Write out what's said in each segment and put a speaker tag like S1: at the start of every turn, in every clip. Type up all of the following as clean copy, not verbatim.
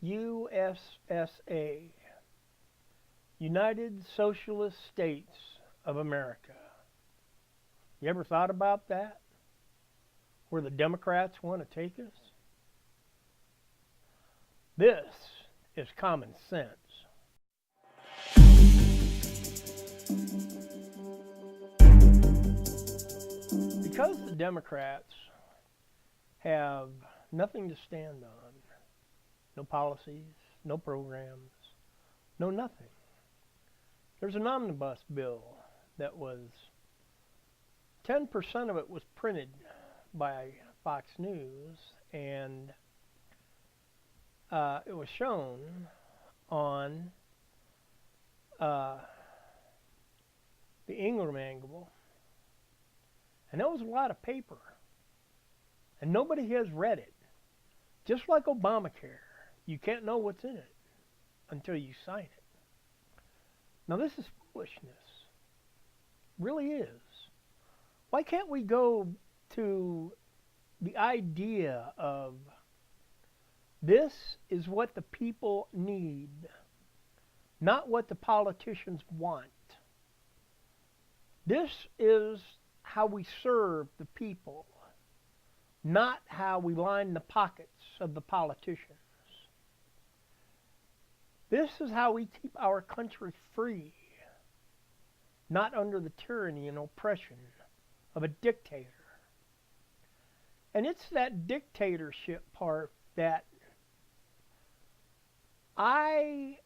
S1: USSA, United Socialist States of America. You ever thought about that? Where the Democrats want to take us? This is common sense. Because the Democrats have nothing to stand on, no policies, no programs, no nothing. There's an omnibus bill that was 10% of it was printed by Fox News, and it was shown on the Ingram angle, and that was a lot of paper, and nobody has read it. Just like Obamacare, you can't know what's in it until you sign it. Now this is foolishness. Really is. Why can't we go to the idea of this is what the people need, not what the politicians want. This is how we serve the people, not how we line the pockets of the politicians. This is how we keep our country free, not under the tyranny and oppression of a dictator. And it's that dictatorship part that I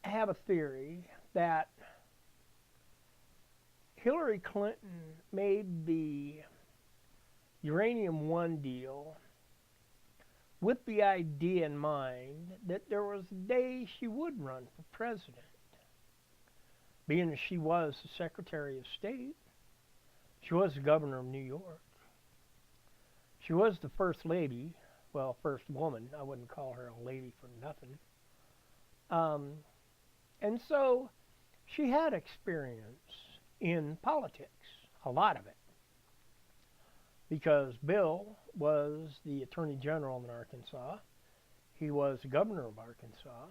S1: have a theory that Hillary Clinton made the Uranium One deal with the idea in mind that there was a day she would run for president. Being as she was the Secretary of State, she was the governor of New York, she was the first lady, well, first woman, I wouldn't call her a lady for nothing. And so she had experience in politics, a lot of it, because Bill was the Attorney General in Arkansas, he was the governor of Arkansas,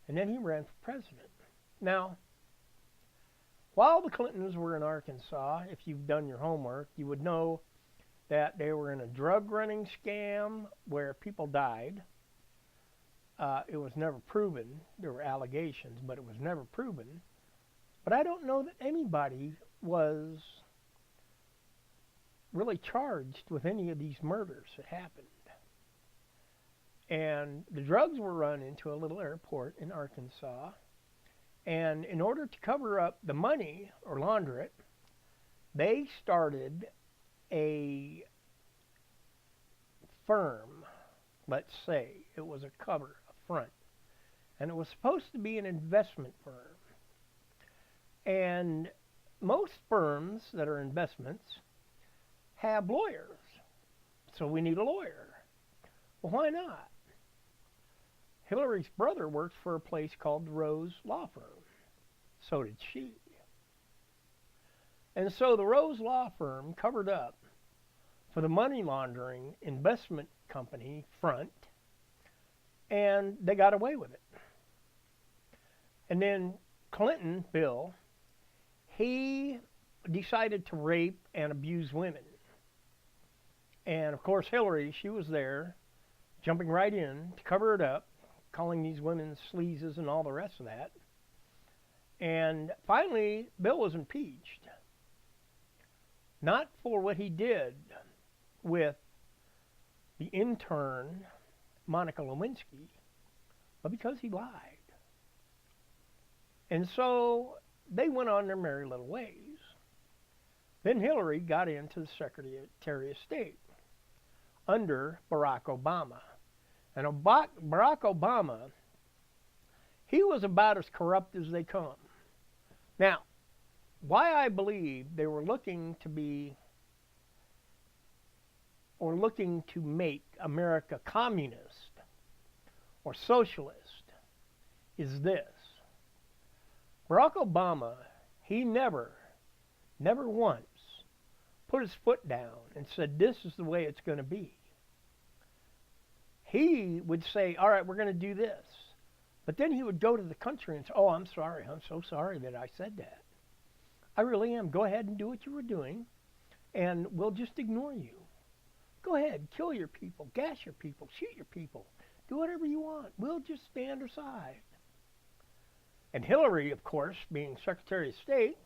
S1: and then he ran for president. Now, while the Clintons were in Arkansas, if you've done your homework, you would know that they were in a drug running scam where people died. It was never proven. There were allegations, but it was never proven. But I don't know that anybody was really charged with any of these murders that happened. And the drugs were run into a little airport in Arkansas. And in order to cover up the money or launder it, they started a firm, let's say. It was a cover, a front. And it was supposed to be an investment firm. And most firms that are investments have lawyers. So we need a lawyer. Well, why not? Hillary's brother worked for a place called the Rose Law Firm. So did she. And so the Rose Law Firm covered up for the money laundering investment company front, and they got away with it. And then Clinton, Bill, he decided to rape and abuse women. And of course Hillary, she was there, jumping right in to cover it up, calling these women sleazes and all the rest of that. And finally, Bill was impeached. Not for what he did with the intern, Monica Lewinsky, but because he lied. And so they went on their merry little ways. Then Hillary got into the Secretary of State under Barack Obama. And Barack Obama, he was about as corrupt as they come. Now, why I believe they were looking to be, or looking to make America communist or socialist is this. Barack Obama, he never once put his foot down and said, this is the way it's going to be. he would say, all right, we're going to do this. But then he would go to the country and say, oh, I'm sorry. I'm so sorry that I said that. I really am. Go ahead and do what you were doing, and we'll just ignore you. Go ahead, kill your people, gas your people, shoot your people. Do whatever you want. We'll just stand aside. And Hillary, of course, being Secretary of State,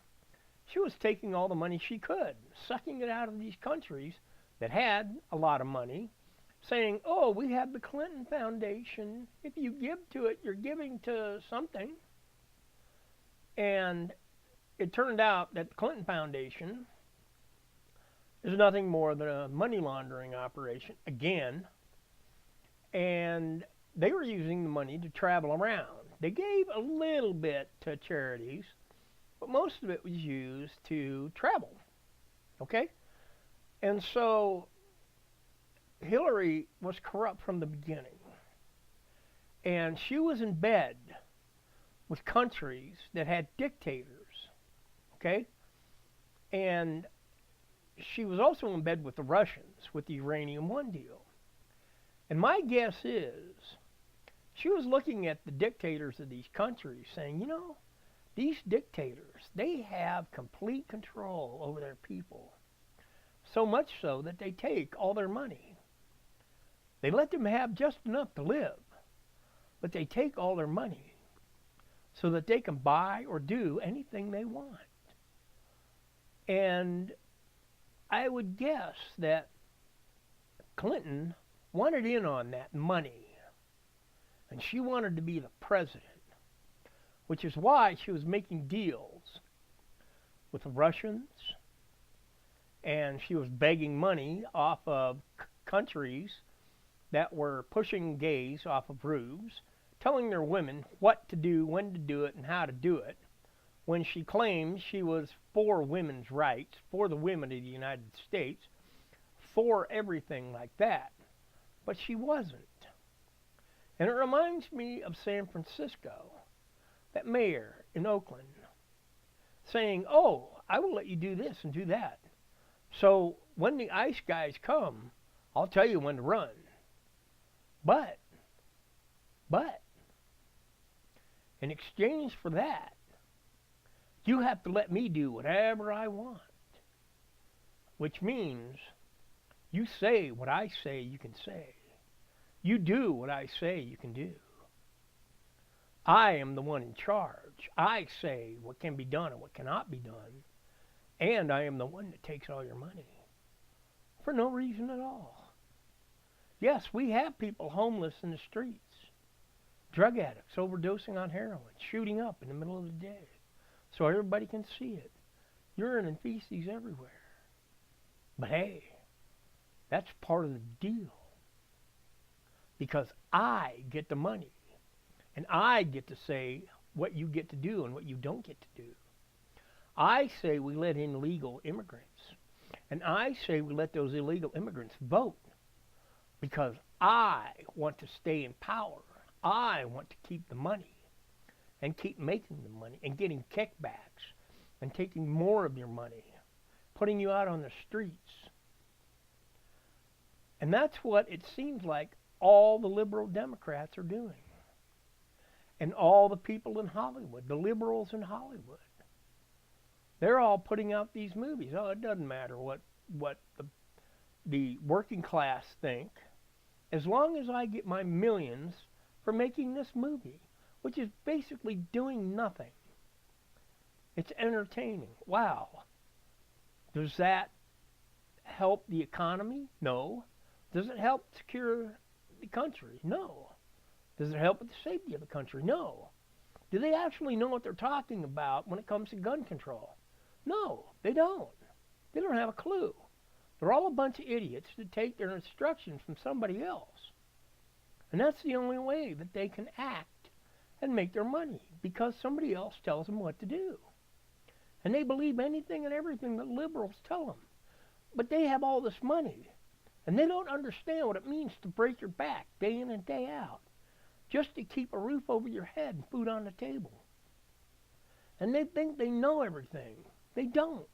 S1: she was taking all the money she could, sucking it out of these countries that had a lot of money, saying, oh, we have the Clinton Foundation. If you give to it, you're giving to something. And it turned out that the Clinton Foundation is nothing more than a money laundering operation, again. And they were using the money to travel around. They gave a little bit to charities, but most of it was used to travel. Okay? And so Hillary was corrupt from the beginning. And she was in bed with countries that had dictators. Okay? And she was also in bed with the Russians with the Uranium One deal. And my guess is she was looking at the dictators of these countries saying, you know, these dictators, they have complete control over their people. So much so that they take all their money. They let them have just enough to live, but they take all their money so that they can buy or do anything they want. And I would guess that Clinton wanted in on that money, and she wanted to be the president, which is why she was making deals with the Russians, and she was begging money off of countries that were pushing gays off of roofs, telling their women what to do, when to do it, and how to do it, when she claimed she was for women's rights, for the women of the United States, for everything like that. But she wasn't. And it reminds me of San Francisco, that mayor in Oakland, saying, oh, I will let you do this and do that. So when the ICE guys come, I'll tell you when to run. But, in exchange for that, you have to let me do whatever I want. Which means you say what I say you can say. You do what I say you can do. I am the one in charge. I say what can be done and what cannot be done. And I am the one that takes all your money. For no reason at all. Yes, we have people homeless in the streets. Drug addicts overdosing on heroin, shooting up in the middle of the day. So everybody can see it. Urine and feces everywhere. But hey, that's part of the deal. Because I get the money. And I get to say what you get to do and what you don't get to do. I say we let in legal immigrants. And I say we let those illegal immigrants vote. Because I want to stay in power. I want to keep the money. And keep making the money. And getting kickbacks. And taking more of your money. Putting you out on the streets. And that's what it seems like all the liberal Democrats are doing. And all the people in Hollywood, the liberals in Hollywood. They're all putting out these movies. Oh, it doesn't matter what the working class think. As long as I get my millions for making this movie, which is basically doing nothing. It's entertaining. Wow. Does that help the economy? No. Does it help secure the country? No. Does it help with the safety of the country? No. Do they actually know what they're talking about when it comes to gun control? No, they don't. They don't have a clue. They're all a bunch of idiots that take their instructions from somebody else. And that's the only way that they can act and make their money, because somebody else tells them what to do. And they believe anything and everything that liberals tell them. But they have all this money, and they don't understand what it means to break your back day in and day out, just to keep a roof over your head and food on the table. And they think they know everything. They don't.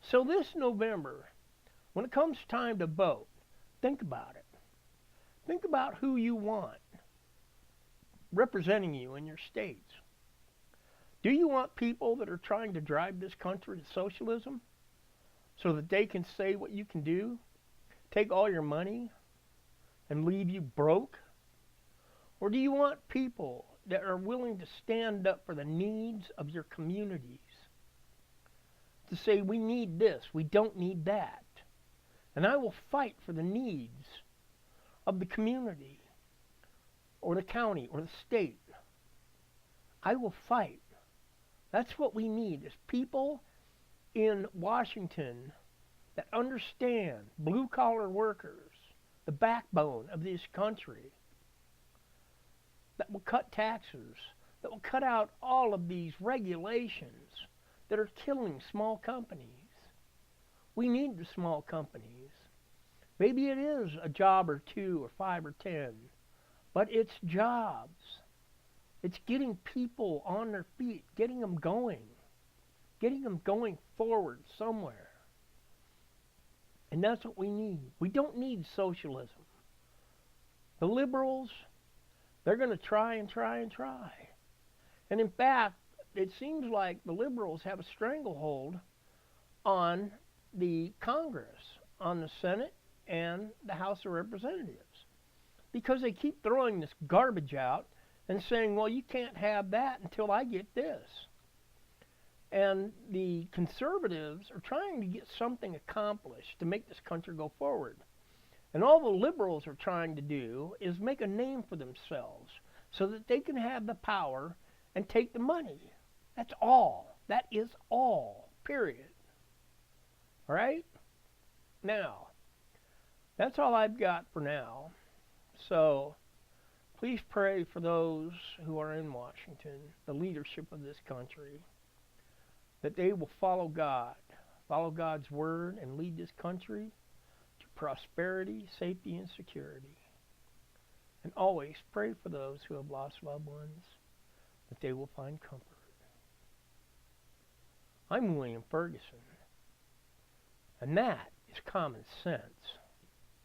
S1: So this November, when it comes time to vote, think about it. Think about who you want representing you in your states. Do you want people that are trying to drive this country to socialism so that they can say what you can do, take all your money, and leave you broke? Or do you want people that are willing to stand up for the needs of your communities? To say, we need this, we don't need that. And I will fight for the needs of the community, or the county, or the state. I will fight. That's what we need, is people in Washington that understand blue-collar workers, the backbone of this country, that will cut taxes, that will cut out all of these regulations that are killing small companies. We need the small companies. Maybe it is a job or 2 or 5 or 10, but it's jobs. It's getting people on their feet, getting them going forward somewhere. And that's what we need. We don't need socialism. The liberals, they're going to try and try and try. And in fact, it seems like the liberals have a stranglehold on the Congress, on the Senate and the House of Representatives, because they keep throwing this garbage out and saying, well, you can't have that until I get this. And the conservatives are trying to get something accomplished to make this country go forward. And all the liberals are trying to do is make a name for themselves so that they can have the power and take the money. That's all. That is all. Period. All right? Now, that's all I've got for now. So, please pray for those who are in Washington, the leadership of this country, that they will follow God, follow God's word, and lead this country to prosperity, safety, and security. And always pray for those who have lost loved ones, that they will find comfort. I'm William Ferguson, and that is common sense.